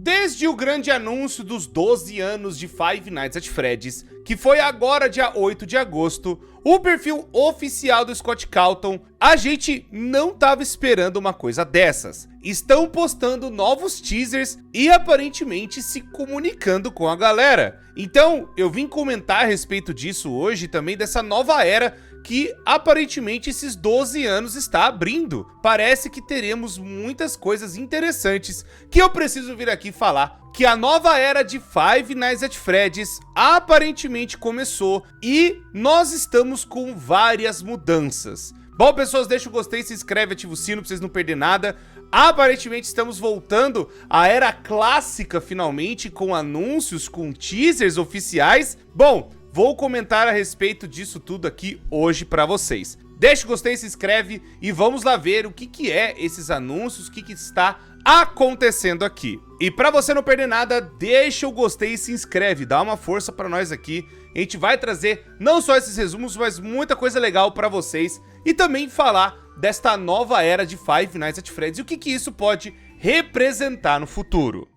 Desde o grande anúncio dos 12 anos de Five Nights at Freddy's, que foi agora dia 8 de agosto, o perfil oficial do Scott Cawthon, a gente não tava esperando uma coisa dessas. Estão postando novos teasers e aparentemente se comunicando com a galera. Então eu vim comentar a respeito disso hoje, também dessa nova era que aparentemente esses 12 anos está abrindo. Parece que teremos muitas coisas interessantes que eu preciso vir aqui falar, que a nova era de Five Nights at Freddy's aparentemente começou e nós estamos com várias mudanças. Bom, pessoas, deixa o gostei, se inscreve, ativa o sino pra vocês não perderem nada. Aparentemente estamos voltando à era clássica finalmente, com anúncios, com teasers oficiais. Bom, vou comentar a respeito disso tudo aqui hoje pra vocês. Deixa o gostei, se inscreve e vamos lá ver o que é esses anúncios, o que está acontecendo aqui. E pra você não perder nada, deixa o gostei e se inscreve, dá uma força pra nós aqui. A gente vai trazer não só esses resumos, mas muita coisa legal pra vocês. E também falar desta nova era de Five Nights at Freddy's e o que isso pode representar no futuro.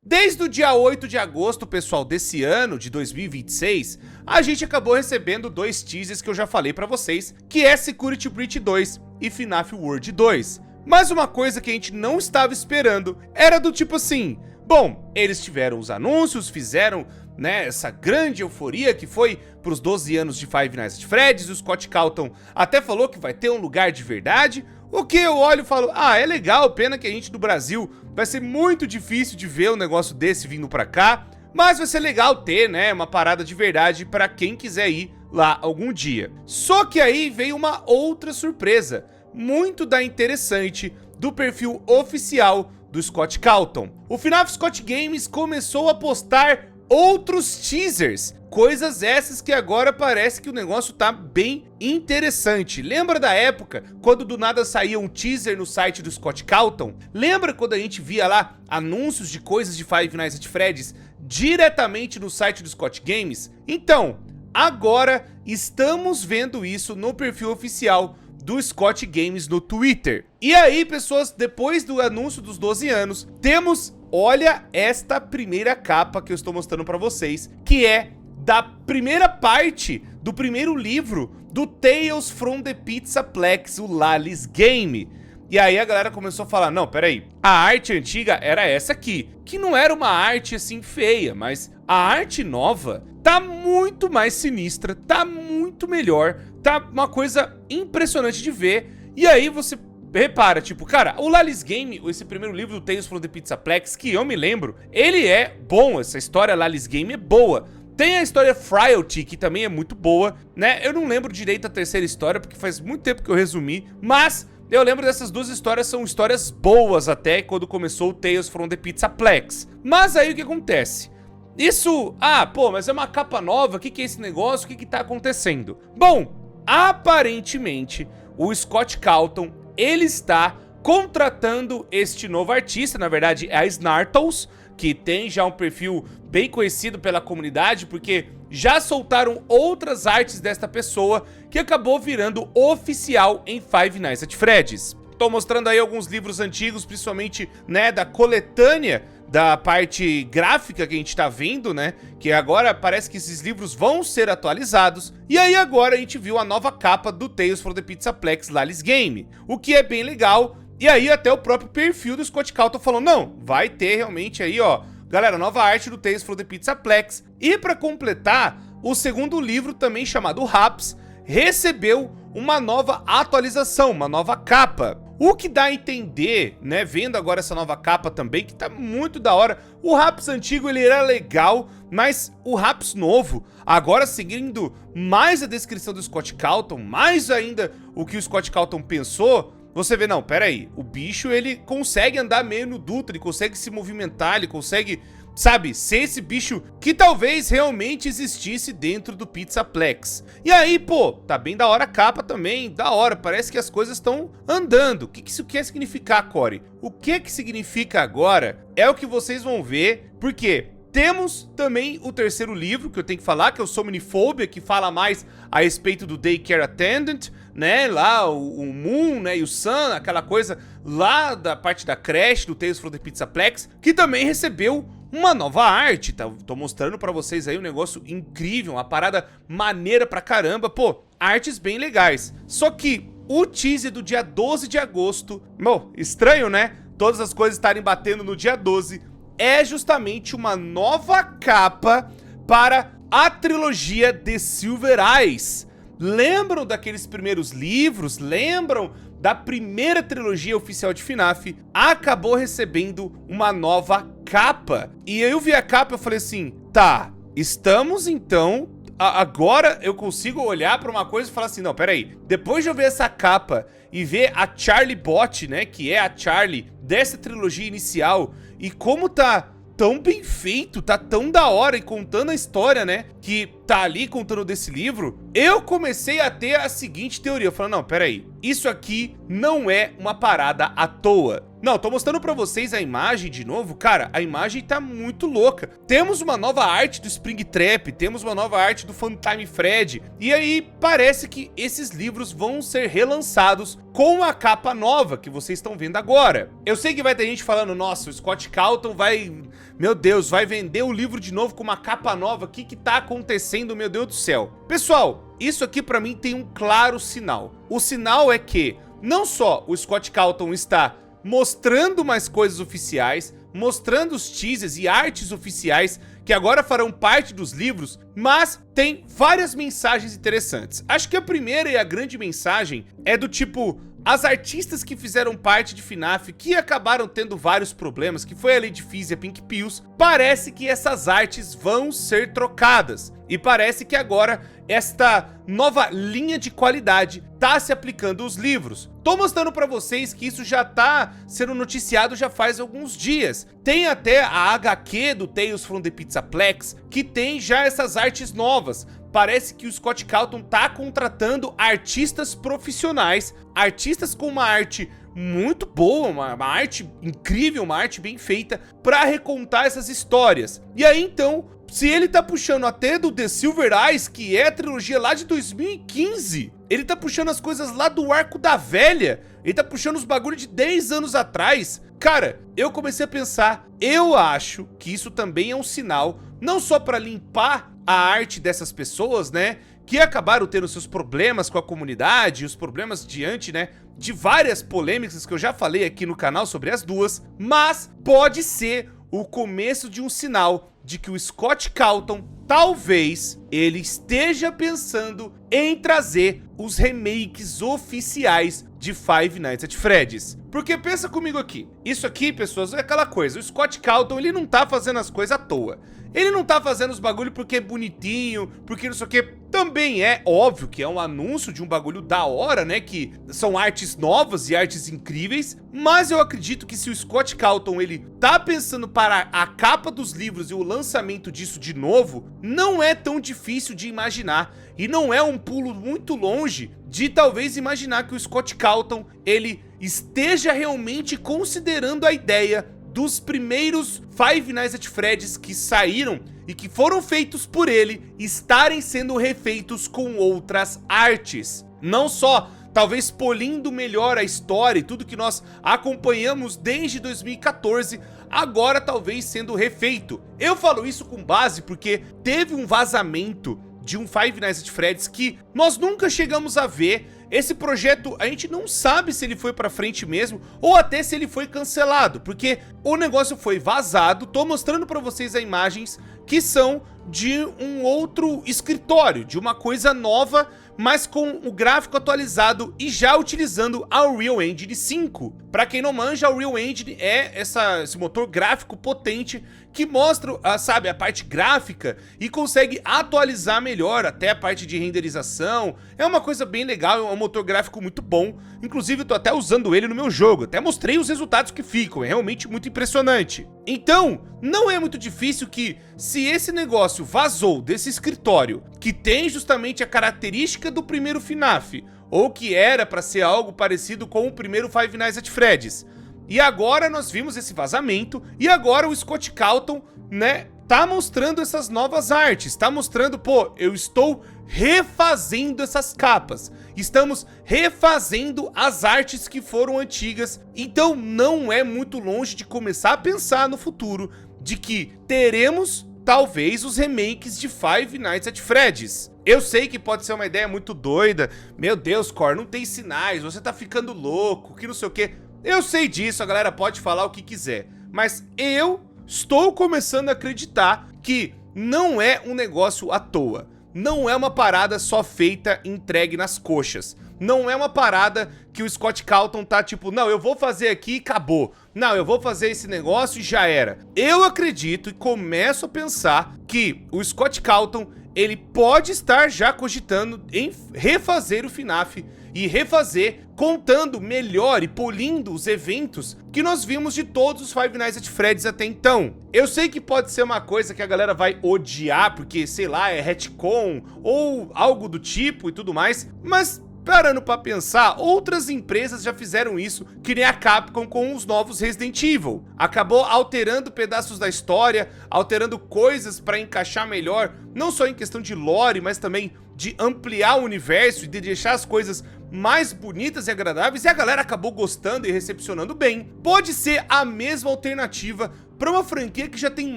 Desde o dia 8 de agosto, pessoal, desse ano, de 2026, a gente acabou recebendo dois teasers que eu já falei pra vocês, que é Security Breach 2 e FNAF World 2. Mas uma coisa que a gente não estava esperando era do tipo assim, bom, eles tiveram os anúncios, fizeram, né, essa grande euforia que foi pros 12 anos de Five Nights at Freddy's, o Scott Cawthon até falou que vai ter um lugar de verdade, o que eu olho e falo, ah, é legal, pena que a gente do Brasil vai ser muito difícil de ver um negócio desse vindo pra cá, mas vai ser legal ter, né, uma parada de verdade pra quem quiser ir lá algum dia. Só que aí veio uma outra surpresa, muito interessante, do perfil oficial do Scott Cawthon. O FNAF Scott Games começou a postar outros teasers, coisas essas que agora parece que o negócio tá bem interessante. Lembra da época quando do nada saía um teaser no site do Scott Cawthon? Lembra quando a gente via lá anúncios de coisas de Five Nights at Freddy's diretamente no site do Scott Games? Então, agora estamos vendo isso no perfil oficial do Scott Games no Twitter. E aí, pessoas, depois do anúncio dos 12 anos, temos, olha esta primeira capa que eu estou mostrando pra vocês, que é da primeira parte do primeiro livro do Tales from the Pizzaplex, o Lally's Game. E aí a galera começou a falar, não, peraí, a arte antiga era essa aqui, que não era uma arte assim feia, mas a arte nova tá muito mais sinistra, tá muito melhor, tá uma coisa impressionante de ver. E aí você repara, tipo, cara, o Lally's Game, esse primeiro livro do Tales from the Pizzaplex, que eu me lembro, ele é bom, essa história Lally's Game é boa. Tem a história Frailty, que também é muito boa, né? Eu não lembro direito a terceira história, porque faz muito tempo que eu resumi, mas eu lembro dessas duas histórias, são histórias boas até quando começou o Tales from the Pizzaplex. Mas aí o que acontece? Isso, pô, mas é uma capa nova, o que é esse negócio, o que tá acontecendo? Bom, aparentemente, o Scott Cawthon, ele está contratando este novo artista, na verdade é a Snartles, que tem já um perfil bem conhecido pela comunidade, porque já soltaram outras artes desta pessoa, que acabou virando oficial em Five Nights at Freddy's. Tô mostrando aí alguns livros antigos, principalmente, né, da coletânea da parte gráfica que a gente tá vendo, né, que agora parece que esses livros vão ser atualizados, e aí agora a gente viu a nova capa do Tales from the Pizzaplex Lally's Game, o que é bem legal. E aí até o próprio perfil do Scott Cawthon falou, não, vai ter realmente aí, ó, galera, nova arte do Tales from the Pizzaplex. E pra completar, o segundo livro, também chamado Raps, recebeu uma nova atualização, uma nova capa. O que dá a entender, né, vendo agora essa nova capa também, que tá muito da hora. O Raps antigo, ele era legal, mas o Raps novo, agora seguindo mais a descrição do Scott Cawthon, mais ainda o que o Scott Cawthon pensou, você vê, não, pera aí, o bicho, ele consegue andar meio no duto, ele consegue se movimentar, ele consegue, sabe, ser esse bicho que talvez realmente existisse dentro do Pizzaplex. E aí, pô, tá bem da hora a capa também, da hora, parece que as coisas estão andando. O que isso quer significar, Corey? O que significa agora é o que vocês vão ver, porque Temos também o terceiro livro que eu tenho que falar, que é o Somniphobia, que fala mais a respeito do Daycare Attendant, né, lá o Moon, né, e o Sun, aquela coisa lá da parte da creche do Tales from the Pizzaplex, que também recebeu uma nova arte, tá? Tô mostrando pra vocês aí um negócio incrível, uma parada maneira pra caramba, pô, artes bem legais. Só que o teaser do dia 12 de agosto, bom, estranho, né, todas as coisas estarem batendo no dia 12, é justamente uma nova capa para a trilogia The Silver Eyes. Lembram daqueles primeiros livros? Lembram da primeira trilogia oficial de FNAF? Acabou recebendo uma nova capa. E eu vi a capa e falei assim, tá, estamos então... Agora eu consigo olhar pra uma coisa e falar assim, não, peraí. Depois de eu ver essa capa e ver a Charlie Bot, né, que é a Charlie dessa trilogia inicial, e como tá tão bem feito, tá tão da hora e contando a história, né, que tá ali contando desse livro, eu comecei a ter a seguinte teoria. Eu falei, não, peraí, isso aqui não é uma parada à toa. Não, tô mostrando pra vocês a imagem de novo. Cara, a imagem tá muito louca. Temos uma nova arte do Springtrap, temos uma nova arte do Funtime Fred. E aí, parece que esses livros vão ser relançados com a capa nova que vocês estão vendo agora. Eu sei que vai ter gente falando, nossa, o Scott Cawthon vai... Meu Deus, vai vender o livro de novo com uma capa nova. O que que tá acontecendo, meu Deus do céu? Pessoal, isso aqui pra mim tem um claro sinal. O sinal é que não só o Scott Cawthon está mostrando mais coisas oficiais, mostrando os teasers e artes oficiais que agora farão parte dos livros, mas tem várias mensagens interessantes. Acho que a primeira e a grande mensagem é do tipo... As artistas que fizeram parte de FNAF, que acabaram tendo vários problemas, que foi a Lady Fizz e a Pink Pills, parece que essas artes vão ser trocadas. E parece que agora esta nova linha de qualidade tá se aplicando aos livros. Tô mostrando pra vocês que isso já tá sendo noticiado já faz alguns dias. Tem até a HQ do Tales from the Pizzaplex, que tem já essas artes novas. Parece que o Scott Cawthon tá contratando artistas profissionais, artistas com uma arte muito boa, uma arte incrível, uma arte bem feita, pra recontar essas histórias. E aí então, se ele tá puxando até do The Silver Eyes, que é a trilogia lá de 2015, ele tá puxando as coisas lá do Arco da Velha, ele tá puxando os bagulho de 10 anos atrás. Cara, eu comecei a pensar, eu acho que isso também é um sinal, não só pra limpar a arte dessas pessoas, né, que acabaram tendo seus problemas com a comunidade, os problemas diante, né, de várias polêmicas que eu já falei aqui no canal sobre as duas, mas pode ser o começo de um sinal de que o Scott Cawthon, talvez, ele esteja pensando em trazer os remakes oficiais de Five Nights at Freddy's. Porque pensa comigo aqui, isso aqui, pessoas, é aquela coisa, o Scott Cawthon, ele não tá fazendo as coisas à toa. Ele não tá fazendo os bagulho porque é bonitinho, porque não sei o que. Também é óbvio que é um anúncio de um bagulho da hora, né? Que são artes novas e artes incríveis. Mas eu acredito que se o Scott Cawthon, ele tá pensando para a capa dos livros e o lançamento disso de novo, não é tão difícil de imaginar. E não é um pulo muito longe de talvez imaginar que o Scott Cawthon, ele esteja realmente considerando a ideia dos primeiros Five Nights at Freddy's que saíram e que foram feitos por ele estarem sendo refeitos com outras artes. Não só, talvez polindo melhor a história e tudo que nós acompanhamos desde 2014, agora talvez sendo refeito. Eu falo isso com base porque teve um vazamento de um Five Nights at Freddy's que nós nunca chegamos a ver. Esse projeto, a gente não sabe se ele foi pra frente mesmo, ou até se ele foi cancelado, porque o negócio foi vazado. Tô mostrando pra vocês as imagens que são de um outro escritório, de uma coisa nova, mas com o gráfico atualizado e já utilizando a Unreal Engine 5. Pra quem não manja, a Unreal Engine é esse motor gráfico potente que mostra, sabe, a parte gráfica e consegue atualizar melhor até a parte de renderização. É uma coisa bem legal, é um motor gráfico muito bom. Inclusive, eu tô até usando ele no meu jogo, até mostrei os resultados que ficam, é realmente muito impressionante. Então, não é muito difícil que, se esse negócio vazou desse escritório, que tem justamente a característica do primeiro FNAF, ou que era pra ser algo parecido com o primeiro Five Nights at Freddy's, e agora nós vimos esse vazamento, e agora o Scott Cawthon, né, tá mostrando essas novas artes, tá mostrando, pô, eu estou refazendo essas capas, estamos refazendo as artes que foram antigas, então não é muito longe de começar a pensar no futuro de que teremos talvez os remakes de Five Nights at Freddy's. Eu sei que pode ser uma ideia muito doida, meu Deus, Cor, não tem sinais, você tá ficando louco, que não sei o que. Eu sei disso, a galera pode falar o que quiser, mas eu estou começando a acreditar que não é um negócio à toa. Não é uma parada só feita e entregue nas coxas. Não é uma parada que o Scott Cawthon tá tipo, não, eu vou fazer aqui e acabou. Não, eu vou fazer esse negócio e já era. Eu acredito e começo a pensar que o Scott Cawthon, ele pode estar já cogitando em refazer o FNAF e refazer contando melhor e polindo os eventos que nós vimos de todos os Five Nights at Freddy's até então. Eu sei que pode ser uma coisa que a galera vai odiar porque, sei lá, é retcon ou algo do tipo e tudo mais, mas parando pra pensar, outras empresas já fizeram isso, que nem a Capcom com os novos Resident Evil. Acabou alterando pedaços da história, alterando coisas pra encaixar melhor, não só em questão de lore, mas também de ampliar o universo e de deixar as coisas mais bonitas e agradáveis, e a galera acabou gostando e recepcionando bem. Pode ser a mesma alternativa para uma franquia que já tem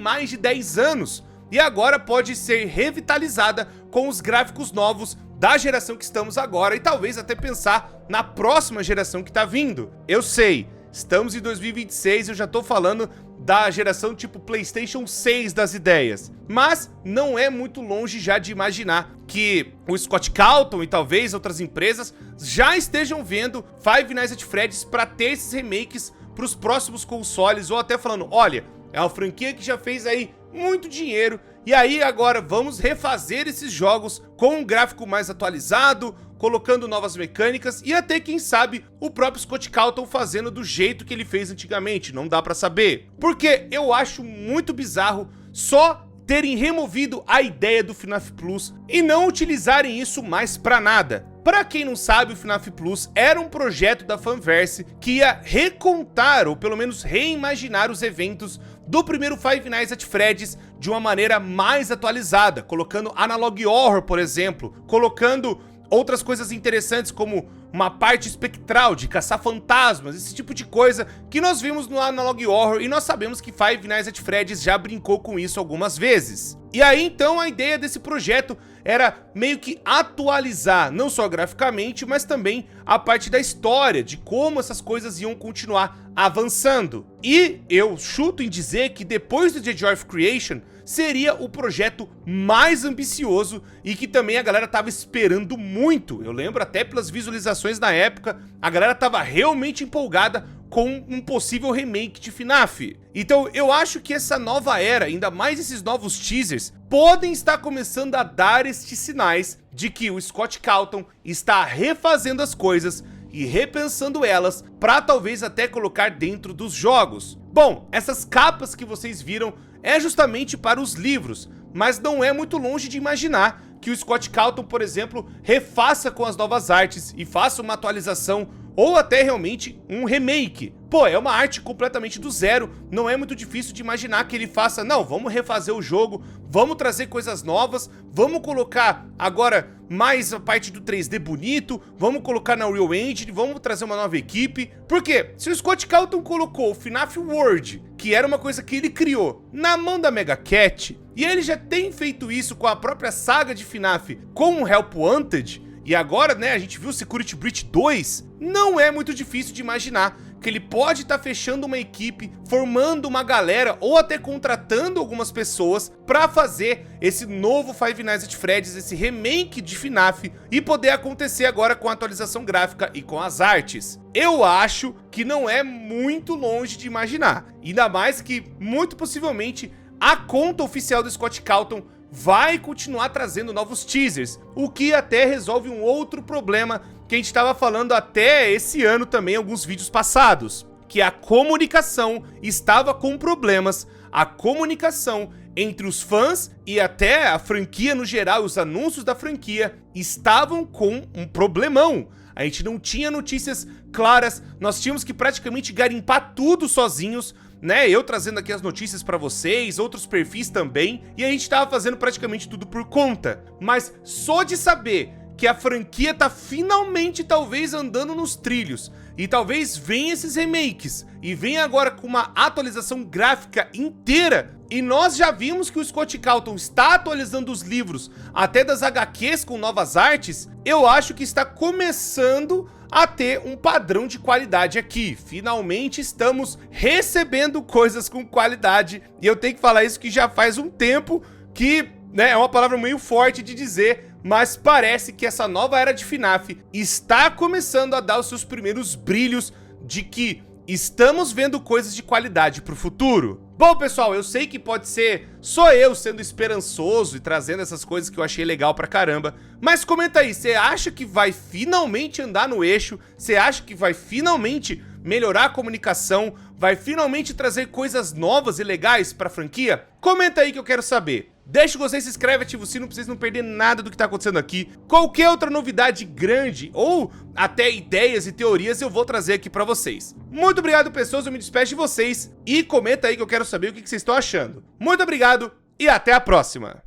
mais de 10 anos, e agora pode ser revitalizada com os gráficos novos da geração que estamos agora, e talvez até pensar na próxima geração que tá vindo. Eu sei, estamos em 2026 e eu já tô falando da geração tipo PlayStation 6 das ideias, mas não é muito longe já de imaginar que o Scott Cawthon e talvez outras empresas já estejam vendo Five Nights at Freddy's para ter esses remakes para os próximos consoles, ou até falando, olha, é uma franquia que já fez aí muito dinheiro, e aí agora vamos refazer esses jogos com um gráfico mais atualizado, colocando novas mecânicas, e até quem sabe o próprio Scott Cawthon fazendo do jeito que ele fez antigamente, não dá pra saber. Porque eu acho muito bizarro só terem removido a ideia do FNAF Plus e não utilizarem isso mais pra nada. Pra quem não sabe, o FNAF Plus era um projeto da Fanverse que ia recontar, ou pelo menos reimaginar os eventos do primeiro Five Nights at Freddy's de uma maneira mais atualizada, colocando Analog Horror, por exemplo, colocando outras coisas interessantes como uma parte espectral de caçar fantasmas, esse tipo de coisa que nós vimos no Analog Horror, e nós sabemos que Five Nights at Freddy's já brincou com isso algumas vezes. E aí então a ideia desse projeto era meio que atualizar, não só graficamente, mas também a parte da história, de como essas coisas iam continuar avançando. E eu chuto em dizer que depois do The Joy of Creation, seria o projeto mais ambicioso e que também a galera tava esperando muito. Eu lembro até pelas visualizações na época, a galera tava realmente empolgada com um possível remake de FNAF. Então eu acho que essa nova era, ainda mais esses novos teasers, podem estar começando a dar estes sinais de que o Scott Cawthon está refazendo as coisas e repensando elas para talvez até colocar dentro dos jogos. Bom, essas capas que vocês viram é justamente para os livros, mas não é muito longe de imaginar que o Scott Cawthon, por exemplo, refaça com as novas artes e faça uma atualização ou até realmente um remake. Pô, é uma arte completamente do zero, não é muito difícil de imaginar que ele faça, não, vamos refazer o jogo, vamos trazer coisas novas, vamos colocar agora mais a parte do 3D bonito, vamos colocar na Unreal Engine, vamos trazer uma nova equipe. Porque se o Scott Cawthon colocou o FNAF World, que era uma coisa que ele criou, na mão da Mega Cat, e ele já tem feito isso com a própria saga de FNAF com o Help Wanted, e agora, né, a gente viu Security Breach 2, não é muito difícil de imaginar que ele pode estar fechando uma equipe, formando uma galera ou até contratando algumas pessoas para fazer esse novo Five Nights at Freddy's, esse remake de FNAF, e poder acontecer agora com a atualização gráfica e com as artes. Eu acho que não é muito longe de imaginar, ainda mais que muito possivelmente a conta oficial do Scott Cawthon vai continuar trazendo novos teasers, o que até resolve um outro problema que a gente estava falando até esse ano também em alguns vídeos passados, que a comunicação estava com problemas, a comunicação entre os fãs e até a franquia no geral, os anúncios da franquia estavam com um problemão. A gente não tinha notícias claras, nós tínhamos que praticamente garimpar tudo sozinhos, né? Eu trazendo aqui as notícias pra vocês, outros perfis também, e a gente tava fazendo praticamente tudo por conta. Mas só de saber que a franquia tá finalmente talvez andando nos trilhos, e talvez venha esses remakes, e venha agora com uma atualização gráfica inteira, e nós já vimos que o Scott Cawthon está atualizando os livros, até das HQs com novas artes, eu acho que está começando a ter um padrão de qualidade aqui. Finalmente estamos recebendo coisas com qualidade, e eu tenho que falar isso que já faz um tempo que, né, é uma palavra meio forte de dizer, mas parece que essa nova era de FNAF está começando a dar os seus primeiros brilhos de que estamos vendo coisas de qualidade pro futuro. Bom, pessoal, eu sei que pode ser só eu sendo esperançoso e trazendo essas coisas que eu achei legal pra caramba, mas comenta aí, você acha que vai finalmente andar no eixo? Você acha que vai finalmente melhorar a comunicação? Vai finalmente trazer coisas novas e legais pra franquia? Comenta aí que eu quero saber. Deixa o gostei, se inscreve, ativa o sino pra vocês não perderem nada do que tá acontecendo aqui. Qualquer outra novidade grande ou até ideias e teorias eu vou trazer aqui pra vocês. Muito obrigado, pessoas, eu me despeço de vocês e comenta aí que eu quero saber o que vocês estão achando. Muito obrigado e até a próxima!